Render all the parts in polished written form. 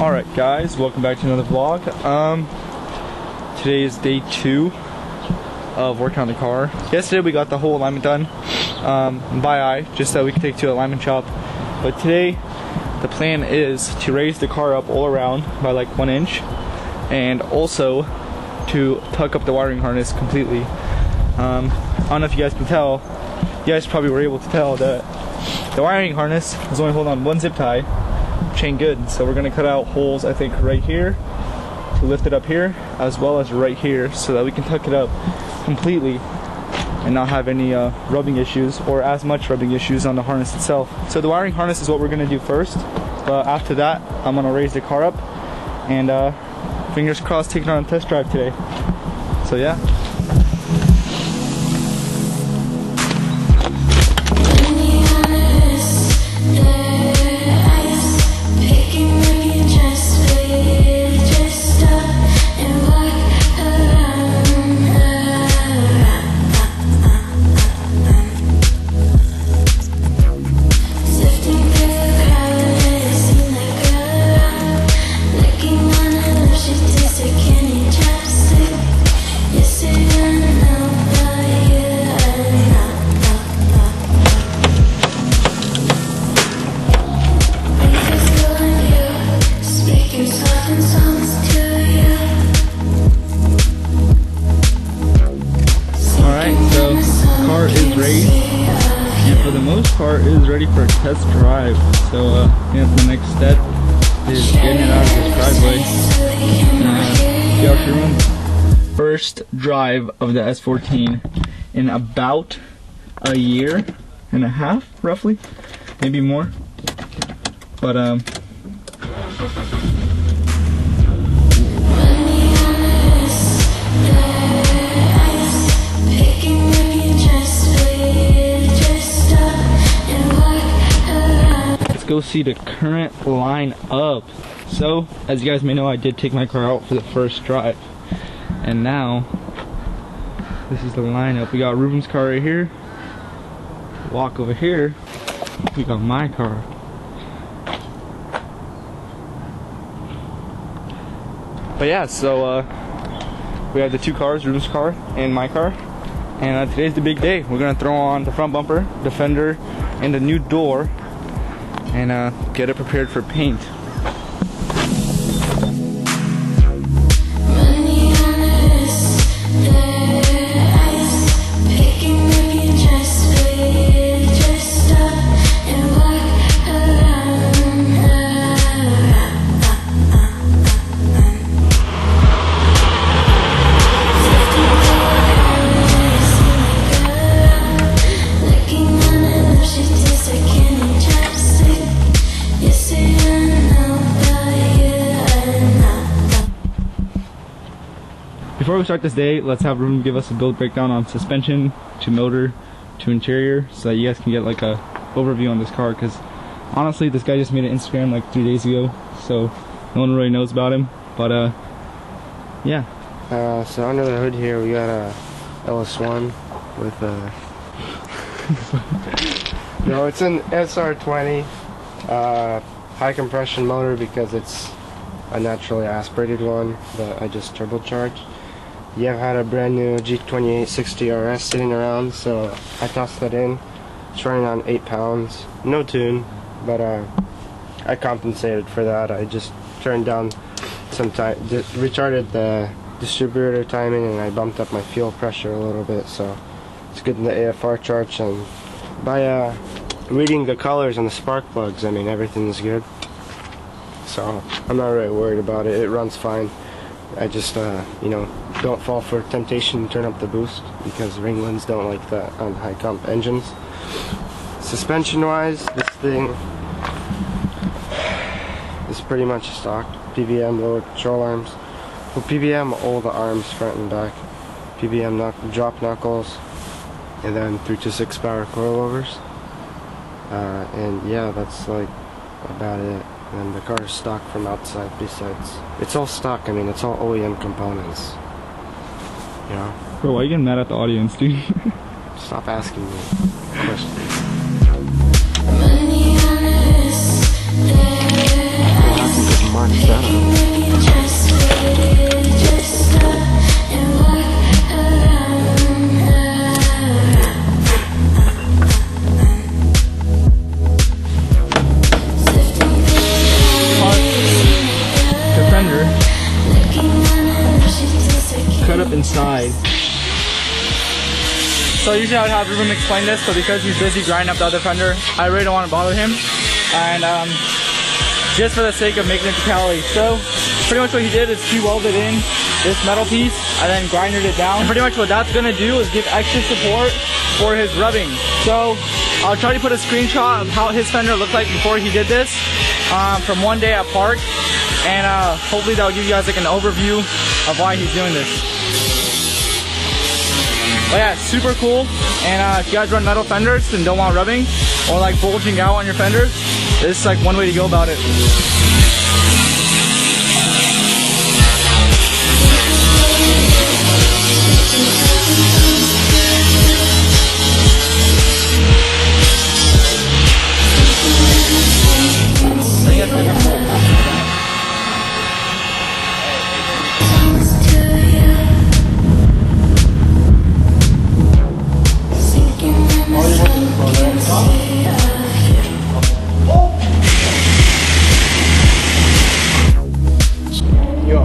Alright guys, welcome back to another vlog. Today is day 2 of working on the car. Yesterday we got the whole alignment done by eye, just so we could take to an alignment shop. But today the plan is to raise the car up all around by like 1 inch, and also to tuck up the wiring harness completely. I don't know if you guys can tell, you guys probably were able to tell that the wiring harness is only holding on one zip tie, chain good. So we're gonna cut out holes, I think right here to lift it up here, as well as right here, so that we can tuck it up completely and not have any rubbing issues, or as much rubbing issues on the harness itself. So the wiring harness is what we're gonna do first, but after that I'm gonna raise the car up and fingers crossed take it on a test drive today. So yeah. For the most part, it is ready for a test drive. So yeah, the next step is getting it out of this driveway. See how she runs. First drive of the S14 in about a year and a half, roughly, maybe more. But go see the current line up. So as you guys may know, I did take my car out for the first drive, and now this is the lineup. We got Ruben's car right here, walk over here, we got my car. But yeah, so we have the two cars, Ruben's car and my car, and today's the big day. We're gonna throw on the front bumper, the fender, and the new door, and get it prepared for paint. Before we start this day, let's have Ruben give us a build breakdown on suspension to motor to interior, so that you guys can get like a overview on this car, because honestly this guy just made an Instagram like 3 days ago, so no one really knows about him. But yeah. So under the hood here we got a LS1 with no, it's an SR20 high compression motor, because it's a naturally aspirated one that I just turbocharged. You have had a brand new G2860 RS sitting around, so I tossed that in. It's running on 8 pounds, no tune, but I compensated for that. I just turned down some time, retarded the distributor timing, and I bumped up my fuel pressure a little bit, so it's good in the AFR charge. And by reading the colors on the spark plugs, I mean, everything's good. So I'm not really worried about it. It runs fine. I just, you know, don't fall for temptation to turn up the boost, because Ringlands don't like that on high comp engines. Suspension wise, this thing is pretty much stock. PVM lower control arms. Well, PVM all the arms front and back. PVM drop knuckles, and then 326 power coilovers. And yeah, that's like about it. And the car is stock from outside. Besides, it's all stock. I mean, it's all OEM components. You know? Bro, why are you getting mad at the audience, dude? Stop asking me questions. Mark that. So usually I would have Ruben explain this, but because he's busy grinding up the other fender, I really don't want to bother him. And just for the sake of making it to calorie. So pretty much what he did is he welded in this metal piece and then grinded it down. And pretty much what that's gonna do is give extra support for his rubbing. So I'll try to put a screenshot of how his fender looked like before he did this from one day at park, and hopefully that'll give you guys like an overview of why he's doing this. But yeah, super cool. And if you guys run metal fenders and don't want rubbing or like bulging out on your fenders, this is like one way to go about it.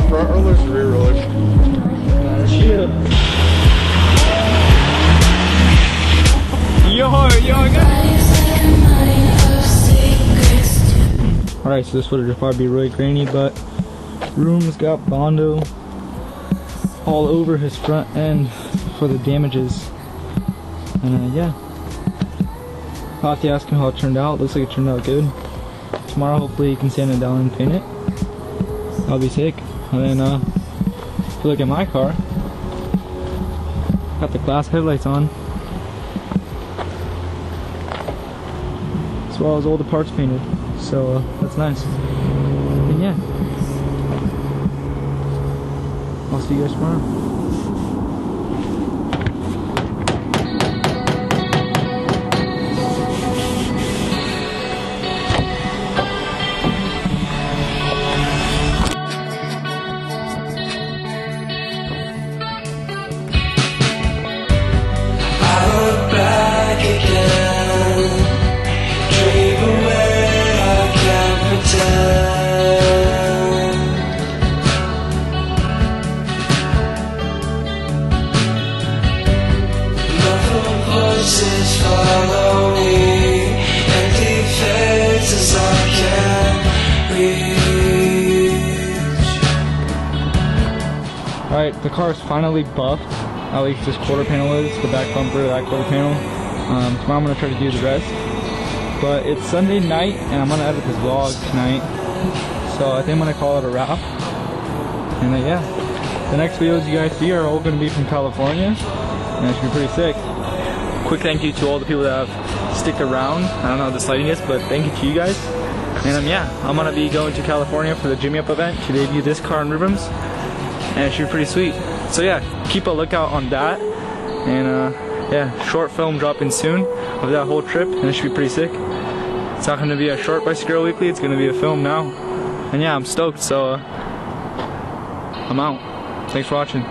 Front rollers or rear rollers? Alright, so this footage will probably be really grainy, but Room's got Bondo all over his front end for the damages. And yeah, I'll have to ask him how it turned out. Looks like it turned out good. Tomorrow hopefully he can sand it down and paint it. I'll be sick. And then if you look at my car, got the glass headlights on, as well as all the parts painted, so that's nice. And yeah, I'll see you guys tomorrow. Follow me, empty faces I can't reach. Alright, the car is finally buffed. At least this quarter panel is, the back bumper, that quarter panel. Tomorrow I'm going to try to do the rest. But it's Sunday night and I'm going to edit this vlog tonight. So I think I'm going to call it a wrap. And yeah, the next videos you guys see are all going to be from California. And it should be pretty sick. Quick thank you to all the people that have sticked around. I don't know how this lighting is, but thank you to you guys. And yeah, I'm gonna be going to California for the Jimmy Up event to debut this car in Ribbons, and it should be pretty sweet. So yeah, keep a lookout on that. And yeah, short film dropping soon of that whole trip, and it should be pretty sick. It's not gonna be a short by Skuraweekly, it's gonna be a film now. And yeah, I'm stoked. So I'm out. Thanks for watching.